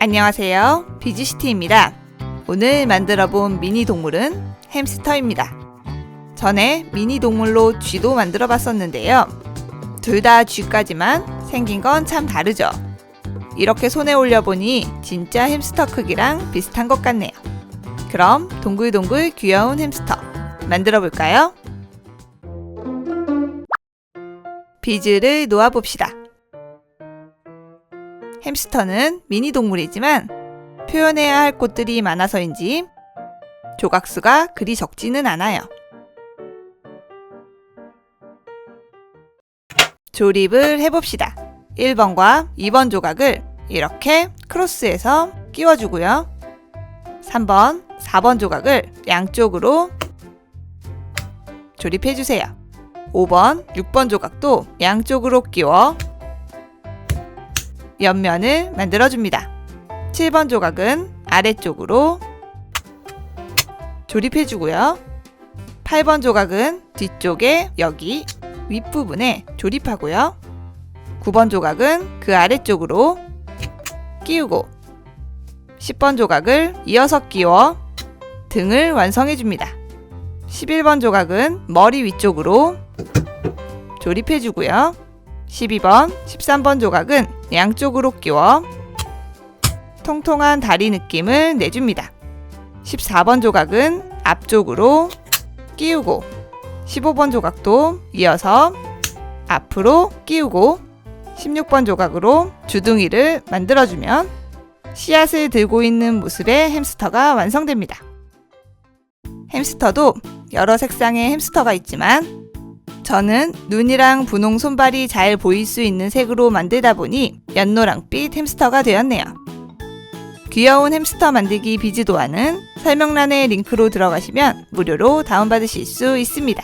안녕하세요, 비즈시티입니다. 오늘 만들어 본 미니 동물은 햄스터입니다. 전에 미니 동물로 쥐도 만들어 봤었는데요. 둘 다 쥐까지만 생긴 건 참 다르죠. 이렇게 손에 올려보니 진짜 햄스터 크기랑 비슷한 것 같네요. 그럼 동글동글 귀여운 햄스터 만들어 볼까요? 비즈를 놓아봅시다. 햄스터는 미니 동물이지만 표현해야 할 곳들이 많아서인지 조각수가 그리 적지는 않아요. 조립을 해봅시다. 1번과 2번 조각을 이렇게 크로스해서 끼워주고요. 3번, 4번 조각을 양쪽으로 조립해주세요. 5번, 6번 조각도 양쪽으로 끼워 옆면을 만들어줍니다. 7번 조각은 아래쪽으로 조립해주고요. 8번 조각은 뒤쪽에 여기 윗부분에 조립하고요. 9번 조각은 그 아래쪽으로 끼우고 10번 조각을 이어서 끼워 등을 완성해줍니다. 11번 조각은 머리 위쪽으로 조립해주고요. 12번, 13번 조각은 양쪽으로 끼워 통통한 다리 느낌을 내줍니다. 14번 조각은 앞쪽으로 끼우고 15번 조각도 이어서 앞으로 끼우고 16번 조각으로 주둥이를 만들어주면 씨앗을 들고 있는 모습의 햄스터가 완성됩니다. 햄스터도 여러 색상의 햄스터가 있지만 저는 눈이랑 분홍 손발이 잘 보일 수 있는 색으로 만들다 보니 연노랑빛 햄스터가 되었네요. 귀여운 햄스터 만들기 비즈 도안은 설명란의 링크로 들어가시면 무료로 다운받으실 수 있습니다.